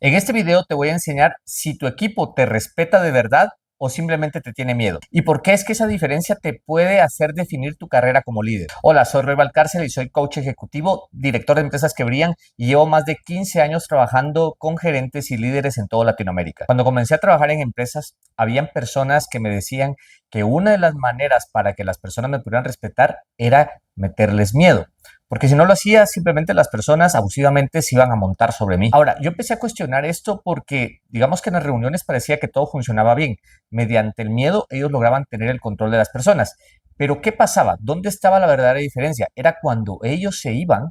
En este video te voy a enseñar si tu equipo te respeta de verdad o simplemente te tiene miedo. ¿Y por qué es que esa diferencia te puede hacer definir tu carrera como líder? Hola, soy Roy Valcárcel y soy coach ejecutivo, director de Empresas que Brillan y llevo más de 15 años trabajando con gerentes y líderes en toda Latinoamérica. Cuando comencé a trabajar en empresas, habían personas que me decían que una de las maneras para que las personas me pudieran respetar era meterles miedo. Porque si no lo hacía, simplemente las personas abusivamente se iban a montar sobre mí. Ahora, yo empecé a cuestionar esto porque, digamos que en las reuniones parecía que todo funcionaba bien. Mediante el miedo, ellos lograban tener el control de las personas. Pero, ¿qué pasaba? ¿Dónde estaba la verdadera diferencia? Era cuando ellos se iban,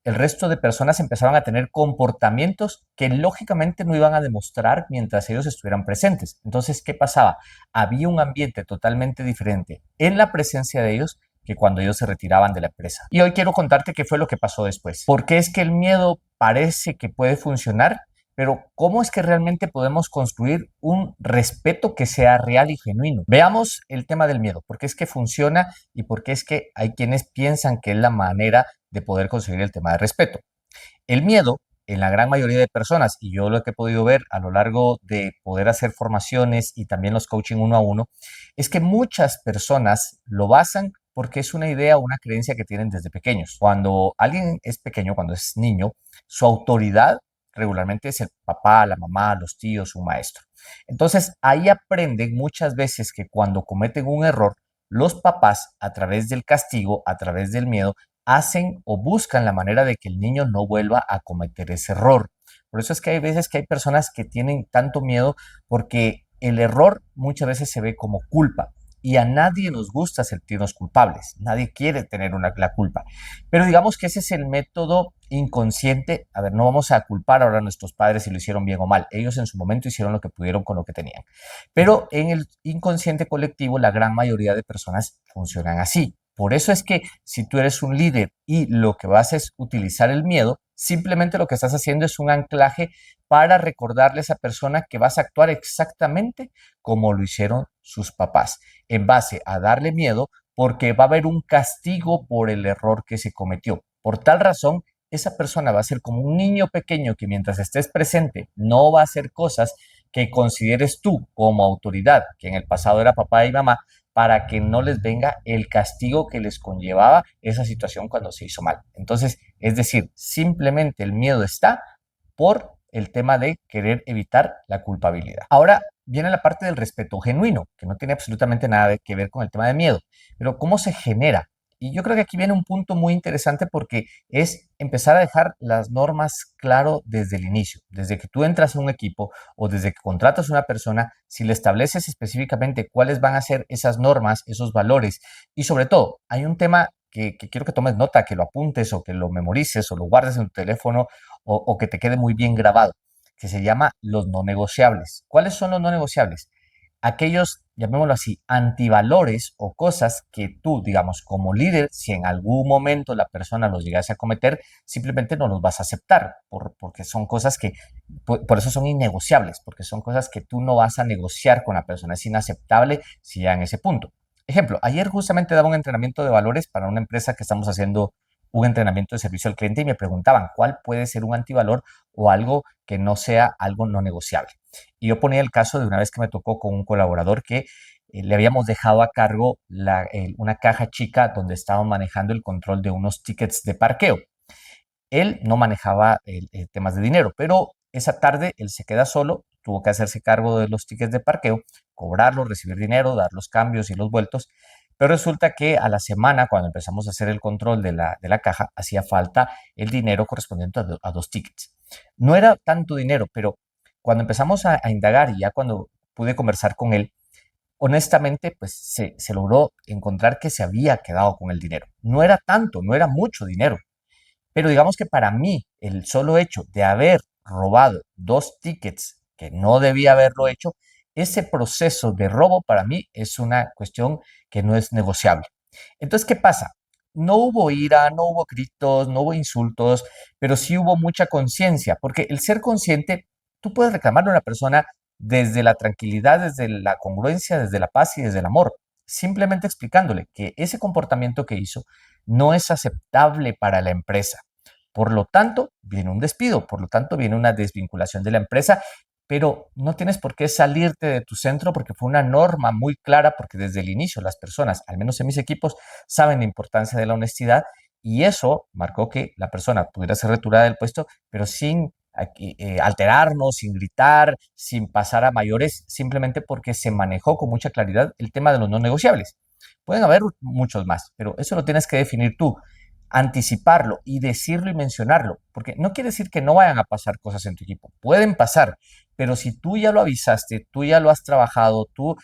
el resto de personas empezaban a tener comportamientos que lógicamente no iban a demostrar mientras ellos estuvieran presentes. Entonces, ¿qué pasaba? Había un ambiente totalmente diferente en la presencia de ellos que cuando ellos se retiraban de la empresa. Y hoy quiero contarte qué fue lo que pasó después. Porque es que el miedo parece que puede funcionar, pero ¿cómo es que realmente podemos construir un respeto que sea real y genuino? Veamos el tema del miedo, porque es que funciona y porque es que hay quienes piensan que es la manera de poder conseguir el tema de respeto. El miedo, en la gran mayoría de personas, y yo lo que he podido ver a lo largo de poder hacer formaciones y también los coaching uno a uno, es que muchas personas lo basan porque es una idea o una creencia que tienen desde pequeños. Cuando alguien es pequeño, cuando es niño, su autoridad regularmente es el papá, la mamá, los tíos, un maestro. Entonces ahí aprenden muchas veces que cuando cometen un error, los papás, a través del castigo, a través del miedo, hacen o buscan la manera de que el niño no vuelva a cometer ese error. Por eso es que hay veces que hay personas que tienen tanto miedo porque el error muchas veces se ve como culpa y a nadie nos gusta sentirnos culpables, nadie quiere tener la culpa. Pero digamos que ese es el método inconsciente. A ver, no vamos a culpar ahora a nuestros padres si lo hicieron bien o mal. Ellos en su momento hicieron lo que pudieron con lo que tenían. Pero en el inconsciente colectivo, la gran mayoría de personas funcionan así. Por eso es que si tú eres un líder y lo que vas es utilizar el miedo, simplemente lo que estás haciendo es un anclaje para recordarle a esa persona que vas a actuar exactamente como lo hicieron sus papás, en base a darle miedo porque va a haber un castigo por el error que se cometió. Por tal razón, esa persona va a ser como un niño pequeño que mientras estés presente no va a hacer cosas que consideres tú como autoridad, que en el pasado era papá y mamá, para que no les venga el castigo que les conllevaba esa situación cuando se hizo mal. Entonces, es decir, simplemente el miedo está por el tema de querer evitar la culpabilidad. Ahora viene la parte del respeto genuino, que no tiene absolutamente nada que ver con el tema de miedo, pero ¿cómo se genera? Y yo creo que aquí viene un punto muy interesante porque es empezar a dejar las normas claro desde el inicio, desde que tú entras a un equipo o desde que contratas a una persona, si le estableces específicamente cuáles van a ser esas normas, esos valores y sobre todo hay un tema que quiero que tomes nota, que lo apuntes o que lo memorices o lo guardes en tu teléfono o que te quede muy bien grabado, que se llama los no negociables. ¿Cuáles son los no negociables? Aquellos, llamémoslo así, antivalores o cosas que tú, digamos, como líder, si en algún momento la persona los llegase a cometer, simplemente no los vas a aceptar, porque son cosas que, por eso son innegociables, porque son cosas que tú no vas a negociar con la persona, es inaceptable si ya en ese punto. Ejemplo, ayer justamente daba un entrenamiento de valores para una empresa que estamos haciendo un entrenamiento de servicio al cliente y me preguntaban cuál puede ser un antivalor o algo que no sea algo no negociable. Y yo ponía el caso de una vez que me tocó con un colaborador que le habíamos dejado a cargo una caja chica donde estaban manejando el control de unos tickets de parqueo. Él no manejaba temas de dinero, pero esa tarde él se queda solo, tuvo que hacerse cargo de los tickets de parqueo, cobrarlos, recibir dinero, dar los cambios y los vueltos. Pero resulta que a la semana, cuando empezamos a hacer el control de la caja, hacía falta el dinero correspondiente a dos tickets. No era tanto dinero, pero cuando empezamos a indagar y ya cuando pude conversar con él, honestamente, pues se logró encontrar que se había quedado con el dinero. No era tanto, no era mucho dinero, pero digamos que para mí, el solo hecho de haber robado dos tickets que no debía haberlo hecho, ese proceso de robo para mí es una cuestión que no es negociable. Entonces, ¿qué pasa? No hubo ira, no hubo gritos, no hubo insultos, pero sí hubo mucha conciencia, porque el ser consciente, tú puedes reclamarle a una persona desde la tranquilidad, desde la congruencia, desde la paz y desde el amor, simplemente explicándole que ese comportamiento que hizo no es aceptable para la empresa. Por lo tanto, viene un despido, por lo tanto, viene una desvinculación de la empresa, pero no tienes por qué salirte de tu centro porque fue una norma muy clara, porque desde el inicio las personas, al menos en mis equipos, saben la importancia de la honestidad y eso marcó que la persona pudiera ser retirada del puesto, pero sin alterarnos, sin gritar, sin pasar a mayores, simplemente porque se manejó con mucha claridad el tema de los no negociables. Pueden haber muchos más, pero eso lo tienes que definir tú, anticiparlo y decirlo y mencionarlo, porque no quiere decir que no vayan a pasar cosas en tu equipo, pueden pasar, pero si tú ya lo avisaste, tú ya lo has trabajado, tú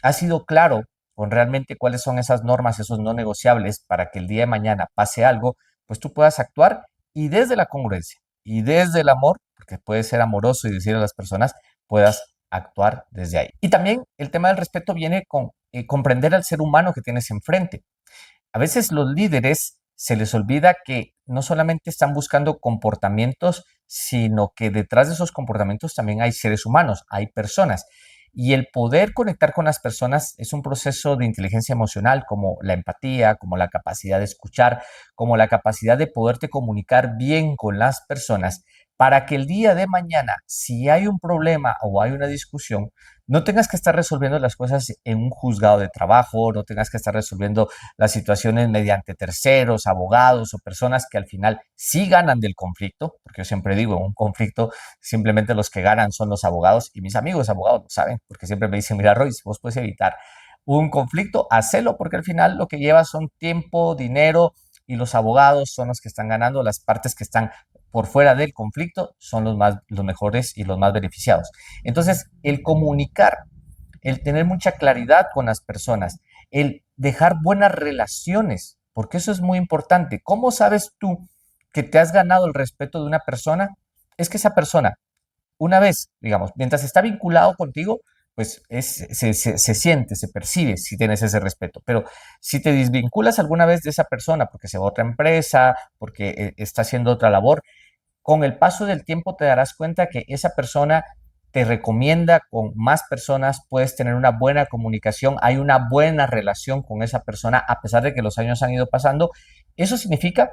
has sido claro con realmente cuáles son esas normas, esos no negociables para que el día de mañana pase algo, pues tú puedas actuar y desde la congruencia y desde el amor, porque puedes ser amoroso y decir a las personas, puedas actuar desde ahí. Y también el tema del respeto viene con comprender al ser humano que tienes enfrente. A veces los líderes se les olvida que no solamente están buscando comportamientos, sino que detrás de esos comportamientos también hay seres humanos, hay personas. Y el poder conectar con las personas es un proceso de inteligencia emocional, como la empatía, como la capacidad de escuchar, como la capacidad de poderte comunicar bien con las personas, para que el día de mañana, si hay un problema o hay una discusión, no tengas que estar resolviendo las cosas en un juzgado de trabajo, no tengas que estar resolviendo las situaciones mediante terceros, abogados o personas que al final sí ganan del conflicto, porque yo siempre digo, en un conflicto simplemente los que ganan son los abogados y mis amigos abogados lo saben, porque siempre me dicen, mira Roy, si vos puedes evitar un conflicto, hacelo, porque al final lo que lleva son tiempo, dinero y los abogados son los que están ganando, las partes que están por fuera del conflicto son los mejores y los más beneficiados. Entonces, el comunicar, el tener mucha claridad con las personas, el dejar buenas relaciones, porque eso es muy importante. ¿Cómo sabes tú que te has ganado el respeto de una persona? Es que esa persona, una vez, digamos, mientras está vinculado contigo, pues se siente, se percibe si tienes ese respeto. Pero si te desvinculas alguna vez de esa persona porque se va a otra empresa, porque está haciendo otra labor, con el paso del tiempo te darás cuenta que esa persona te recomienda con más personas, puedes tener una buena comunicación, hay una buena relación con esa persona a pesar de que los años han ido pasando. Eso significa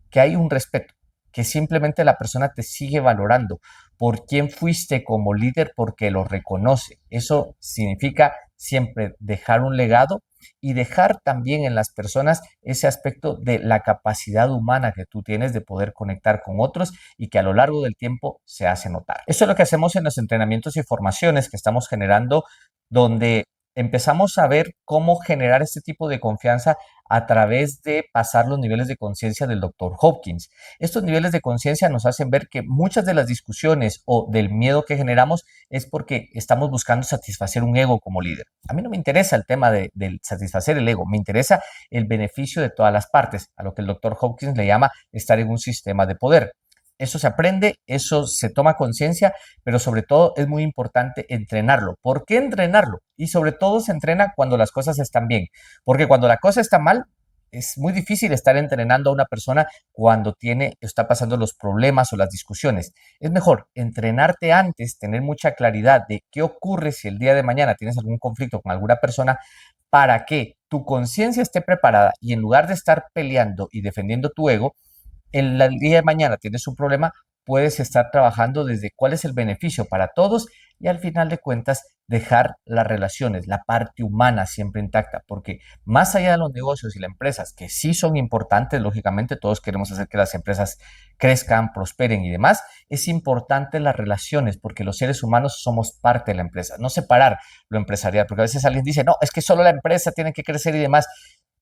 que hay un respeto, que simplemente la persona te sigue valorando por quién fuiste como líder, porque lo reconoce. Eso significa siempre dejar un legado y dejar también en las personas ese aspecto de la capacidad humana que tú tienes de poder conectar con otros y que a lo largo del tiempo se hace notar. Eso es lo que hacemos en los entrenamientos y formaciones que estamos generando, donde empezamos a ver cómo generar este tipo de confianza a través de pasar los niveles de conciencia del doctor Hopkins. Estos niveles de conciencia nos hacen ver que muchas de las discusiones o del miedo que generamos es porque estamos buscando satisfacer un ego como líder. A mí no me interesa el tema de satisfacer el ego, me interesa el beneficio de todas las partes, a lo que el doctor Hopkins le llama estar en un sistema de poder. Eso se aprende, eso se toma conciencia, pero sobre todo es muy importante entrenarlo. ¿Por qué entrenarlo? Y sobre todo se entrena cuando las cosas están bien, porque cuando la cosa está mal, es muy difícil estar entrenando a una persona cuando está pasando los problemas o las discusiones. Es mejor entrenarte antes, tener mucha claridad de qué ocurre si el día de mañana tienes algún conflicto con alguna persona para que tu conciencia esté preparada y en lugar de estar peleando y defendiendo tu ego, el día de mañana tienes un problema, puedes estar trabajando desde cuál es el beneficio para todos y al final de cuentas dejar las relaciones, la parte humana siempre intacta, porque más allá de los negocios y las empresas, que sí son importantes, lógicamente todos queremos hacer que las empresas crezcan, prosperen y demás, es importante las relaciones, porque los seres humanos somos parte de la empresa, no separar lo empresarial, porque a veces alguien dice, no, es que solo la empresa tiene que crecer y demás,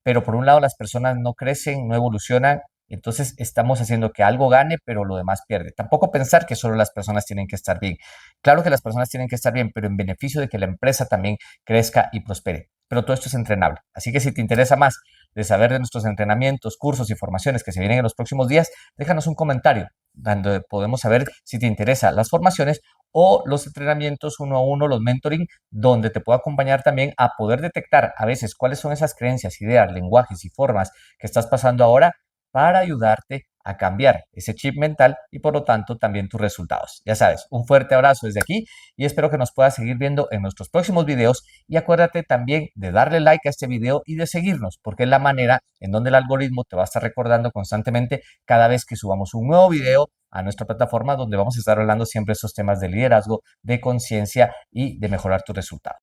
pero por un lado las personas no crecen, no evolucionan, entonces estamos haciendo que algo gane, pero lo demás pierde. Tampoco pensar que solo las personas tienen que estar bien. Claro que las personas tienen que estar bien, pero en beneficio de que la empresa también crezca y prospere. Pero todo esto es entrenable. Así que si te interesa más de saber de nuestros entrenamientos, cursos y formaciones que se vienen en los próximos días, déjanos un comentario donde podemos saber si te interesan las formaciones o los entrenamientos uno a uno, los mentoring, donde te puedo acompañar también a poder detectar a veces cuáles son esas creencias, ideas, lenguajes y formas que estás pasando ahora para ayudarte a cambiar ese chip mental y por lo tanto también tus resultados. Ya sabes, un fuerte abrazo desde aquí y espero que nos puedas seguir viendo en nuestros próximos videos y acuérdate también de darle like a este video y de seguirnos porque es la manera en donde el algoritmo te va a estar recordando constantemente cada vez que subamos un nuevo video a nuestra plataforma donde vamos a estar hablando siempre de estos temas de liderazgo, de conciencia y de mejorar tus resultados.